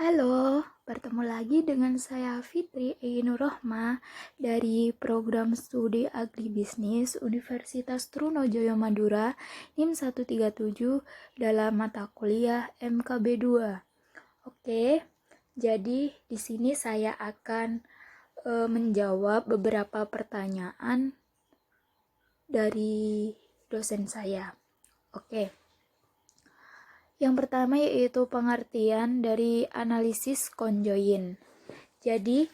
Halo, bertemu lagi dengan saya Fitri Einurrohma dari program studi Agribisnis Universitas Trunojoyo Madura NIM 137 dalam mata kuliah MKB 2. Oke, jadi di sini saya akan menjawab beberapa pertanyaan dari dosen saya. Oke. Yang pertama yaitu pengertian dari analisis konjoin. Jadi,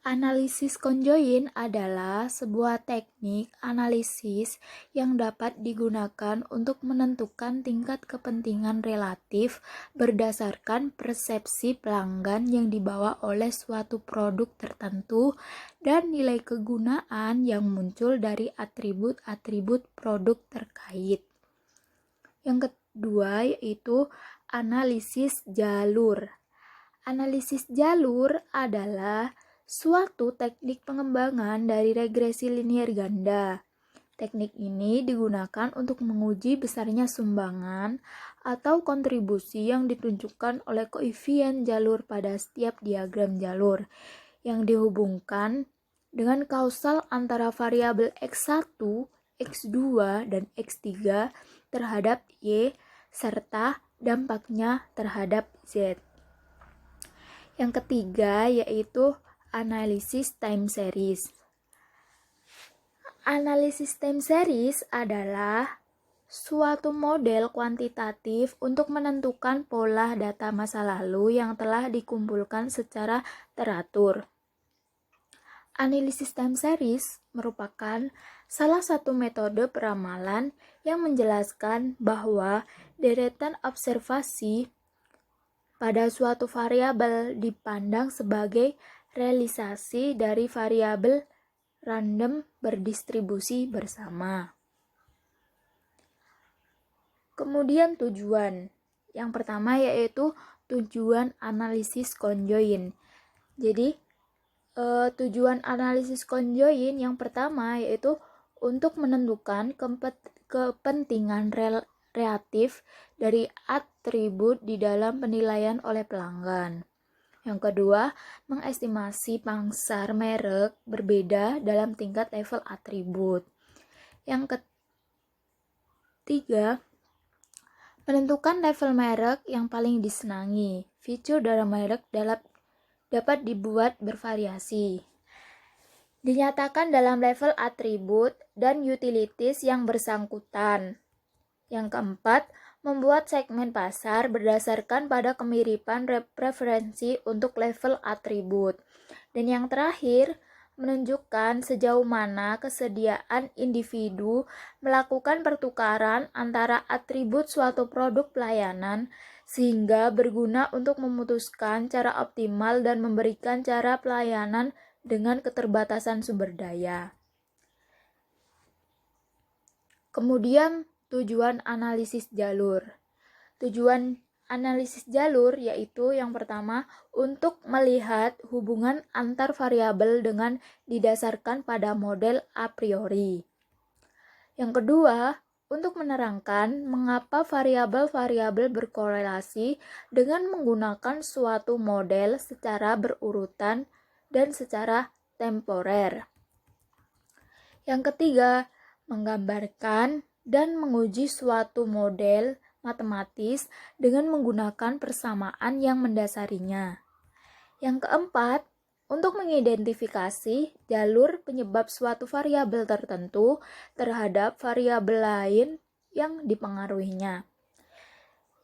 analisis konjoin adalah sebuah teknik analisis yang dapat digunakan untuk menentukan tingkat kepentingan relatif berdasarkan persepsi pelanggan yang dibawa oleh suatu produk tertentu dan nilai kegunaan yang muncul dari atribut-atribut produk terkait. Yang kedua yaitu analisis jalur. Analisis jalur adalah suatu teknik pengembangan dari regresi linier ganda. Teknik ini digunakan untuk menguji besarnya sumbangan atau kontribusi yang ditunjukkan oleh koefisien jalur pada setiap diagram jalur yang dihubungkan dengan kausal antara variabel X1, X2, dan X3 terhadap Y serta dampaknya terhadap Z. Yang ketiga yaitu analisis time series. Analisis time series adalah suatu model kuantitatif untuk menentukan pola data masa lalu yang telah dikumpulkan secara teratur. Analisis time series merupakan salah satu metode peramalan yang menjelaskan bahwa deretan observasi pada suatu variabel dipandang sebagai realisasi dari variabel random berdistribusi bersama. Kemudian tujuan. Yang pertama yaitu tujuan analisis konjoin. Jadi tujuan analisis konjoin yang pertama yaitu untuk menentukan kepentingan relatif dari atribut di dalam penilaian oleh pelanggan. Yang kedua, mengestimasi pangsar merek berbeda dalam tingkat level atribut. Yang ketiga, menentukan level merek yang paling disenangi. Fitur dalam merek dapat dibuat bervariasi. Dinyatakan dalam level atribut dan utilities yang bersangkutan. Yang keempat, membuat segmen pasar berdasarkan pada kemiripan preferensi untuk level atribut. Dan yang terakhir, menunjukkan sejauh mana kesediaan individu melakukan pertukaran antara atribut suatu produk pelayanan sehingga berguna untuk memutuskan cara optimal dan memberikan cara pelayanan dengan keterbatasan sumber daya. Kemudian tujuan analisis jalur. Tujuan analisis jalur yaitu yang pertama untuk melihat hubungan antar variabel dengan didasarkan pada model a priori. Yang kedua, untuk menerangkan mengapa variabel-variabel berkorelasi dengan menggunakan suatu model secara berurutan dan secara temporer. Yang ketiga, menggambarkan dan menguji suatu model matematis dengan menggunakan persamaan yang mendasarinya. Yang keempat, untuk mengidentifikasi jalur penyebab suatu variabel tertentu terhadap variabel lain yang dipengaruhinya.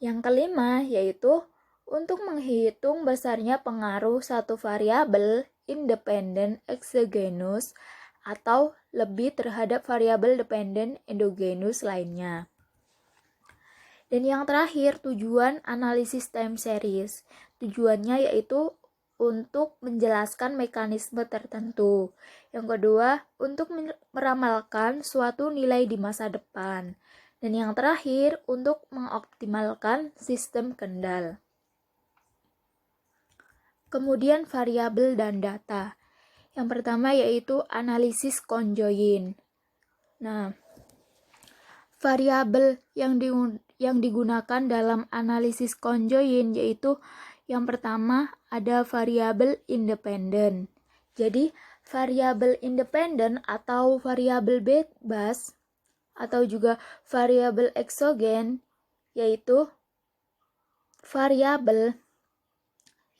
Yang kelima, yaitu untuk menghitung besarnya pengaruh satu variabel independen exogenous atau lebih terhadap variabel dependen endogenous lainnya. Dan yang terakhir, tujuan analisis time series. Tujuannya yaitu untuk menjelaskan mekanisme tertentu. Yang kedua, untuk meramalkan suatu nilai di masa depan. Dan yang terakhir, untuk mengoptimalkan sistem kendal. Kemudian variabel dan data. Yang pertama yaitu analisis konjoin. Nah, variabel yang digunakan dalam analisis konjoin yaitu Yang pertama ada variabel independen. Jadi variabel independen atau variabel bebas atau juga variabel eksogen yaitu variabel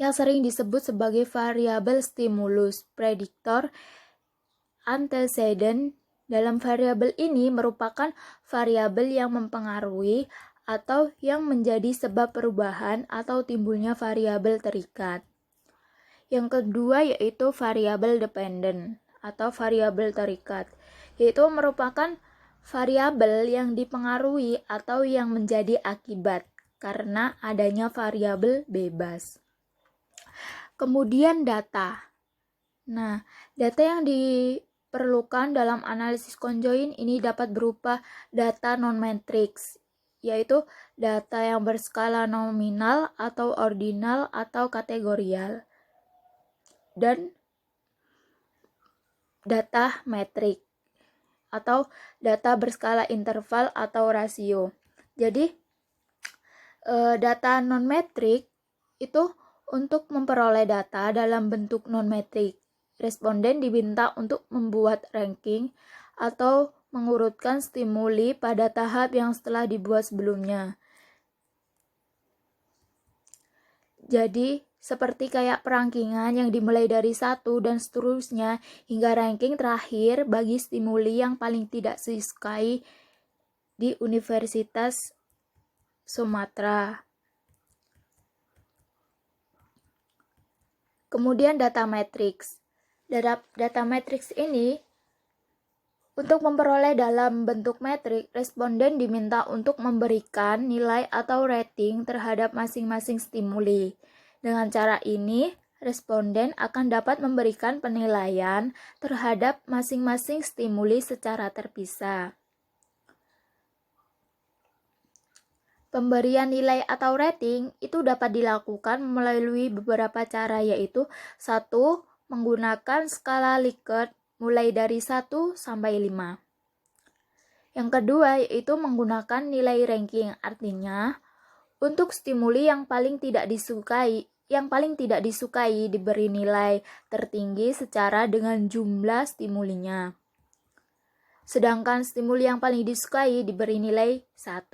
yang sering disebut sebagai variabel stimulus, prediktor, antecedent. Dalam variabel ini merupakan variabel yang mempengaruhi atau yang menjadi sebab perubahan atau timbulnya variabel terikat. Yang kedua yaitu variabel dependen atau variabel terikat, yaitu merupakan variabel yang dipengaruhi atau yang menjadi akibat karena adanya variabel bebas. Kemudian data. Nah, data yang diperlukan dalam analisis conjoin ini dapat berupa data non-matrix, yaitu data yang berskala nominal atau ordinal atau kategorial, dan data metrik atau data berskala interval atau rasio. Jadi data non-metrik itu untuk memperoleh data dalam bentuk non-metrik. Responden diminta untuk membuat ranking atau mengurutkan stimuli pada tahap yang setelah dibuat sebelumnya. Jadi seperti kayak perankingan yang dimulai dari 1 dan seterusnya hingga ranking terakhir bagi stimuli yang paling tidak disukai di Universitas Sumatera. Kemudian data matrix. Data matrix ini untuk memperoleh dalam bentuk metrik, responden diminta untuk memberikan nilai atau rating terhadap masing-masing stimuli. Dengan cara ini, responden akan dapat memberikan penilaian terhadap masing-masing stimuli secara terpisah. Pemberian nilai atau rating itu dapat dilakukan melalui beberapa cara, yaitu 1. Menggunakan skala Likert mulai dari 1 sampai 5. Yang kedua yaitu menggunakan nilai ranking, artinya untuk stimuli yang paling tidak disukai diberi nilai tertinggi secara dengan jumlah stimulinya. Sedangkan stimuli yang paling disukai diberi nilai 1.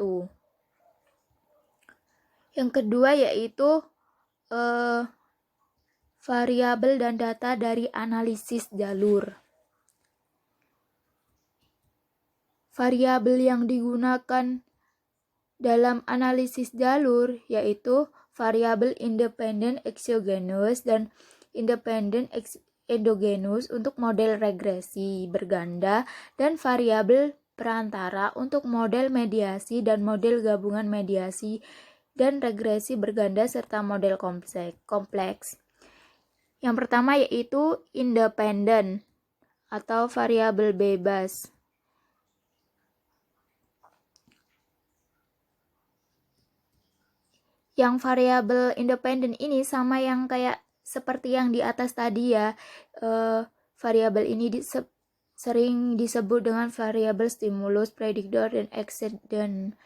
Yang kedua yaitu variabel dan data dari analisis jalur. Variabel yang digunakan dalam analisis jalur yaitu variabel independen exogenous dan independen endogenous untuk model regresi berganda dan variabel perantara untuk model mediasi dan model gabungan mediasi dan regresi berganda serta model kompleks. Yang pertama yaitu independen atau variabel bebas. Yang variabel independen ini sama yang kayak seperti yang di atas tadi ya. Variabel ini sering disebut dengan variabel stimulus, prediktor, dan antecedent.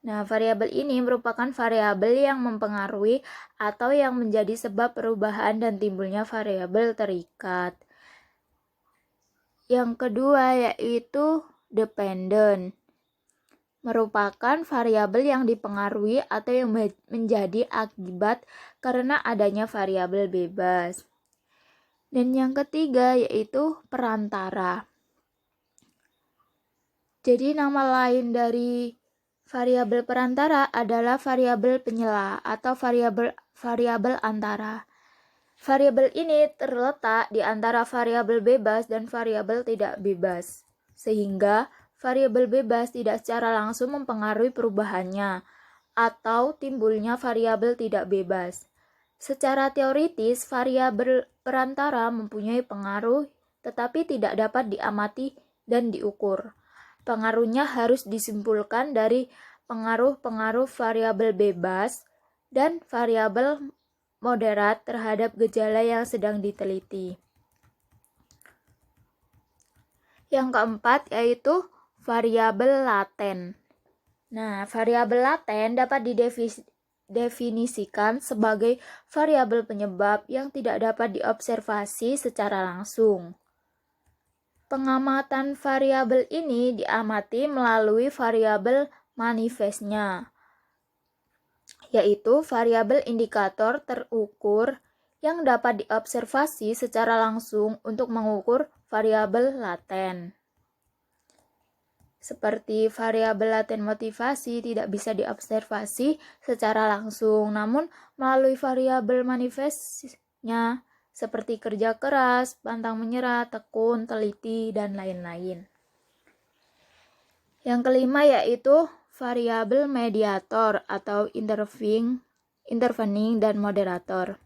Nah, variabel ini merupakan variabel yang mempengaruhi atau yang menjadi sebab perubahan dan timbulnya variabel terikat. Yang kedua yaitu dependent, merupakan variabel yang dipengaruhi atau yang menjadi akibat karena adanya variabel bebas. Dan yang ketiga yaitu perantara. Jadi nama lain dari variabel perantara adalah variabel penyela atau variabel antara. Variabel ini terletak di antara variabel bebas dan variabel tidak bebas, sehingga variabel bebas tidak secara langsung mempengaruhi perubahannya atau timbulnya variabel tidak bebas. Secara teoritis, variabel perantara mempunyai pengaruh tetapi tidak dapat diamati dan diukur. Pengaruhnya harus disimpulkan dari pengaruh-pengaruh variabel bebas dan variabel moderat terhadap gejala yang sedang diteliti. Yang keempat yaitu variabel laten. Nah, variabel laten dapat didefinisikan sebagai variabel penyebab yang tidak dapat diobservasi secara langsung. Pengamatan variabel ini diamati melalui variabel manifestnya, yaitu variabel indikator terukur yang dapat diobservasi secara langsung untuk mengukur variabel laten. Seperti variabel laten motivasi tidak bisa diobservasi secara langsung, namun melalui variabel manifestnya seperti kerja keras, pantang menyerah, tekun, teliti, dan lain-lain. Yang kelima yaitu variabel mediator atau intervening dan moderator.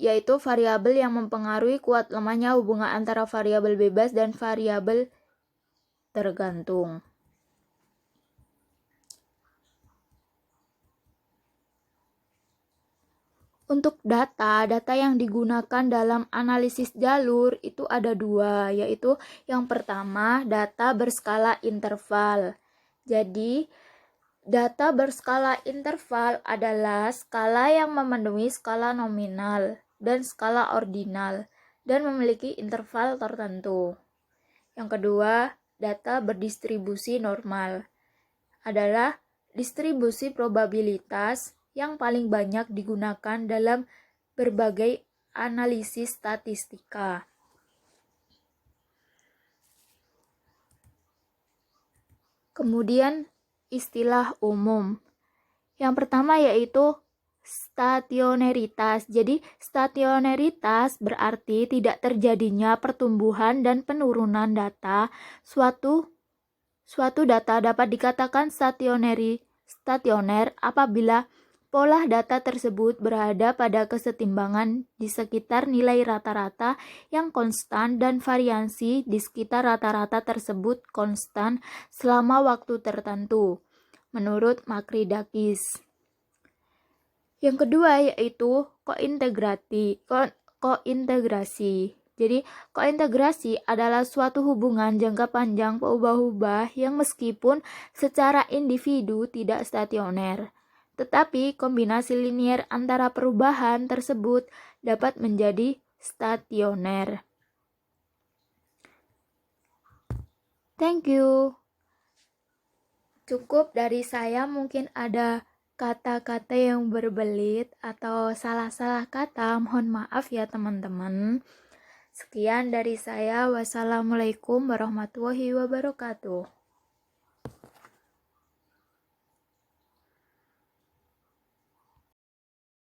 Yaitu variabel yang mempengaruhi kuat lemahnya hubungan antara variabel bebas dan variabel tergantung. Untuk data yang digunakan dalam analisis jalur itu ada dua, yaitu yang pertama data berskala interval. Jadi, data berskala interval adalah skala yang memenuhi skala nominal dan skala ordinal dan memiliki interval tertentu. Yang kedua, data berdistribusi normal adalah distribusi probabilitas yang paling banyak digunakan dalam berbagai analisis statistika. Kemudian istilah umum. Yang pertama yaitu stationaritas. Jadi stationaritas berarti tidak terjadinya pertumbuhan dan penurunan data. Suatu data dapat dikatakan stationer apabila pola data tersebut berada pada kesetimbangan di sekitar nilai rata-rata yang konstan dan variasi di sekitar rata-rata tersebut konstan selama waktu tertentu, menurut Makridakis. Yang kedua yaitu kointegrasi. Jadi, kointegrasi adalah suatu hubungan jangka panjang berubah-ubah yang meskipun secara individu tidak stasioner, tetapi kombinasi linier antara perubahan tersebut dapat menjadi stasioner. Thank you. Cukup dari saya, mungkin ada kata-kata yang berbelit atau salah-salah kata, mohon maaf ya teman-teman. Sekian dari saya. Wassalamualaikum warahmatullahi wabarakatuh.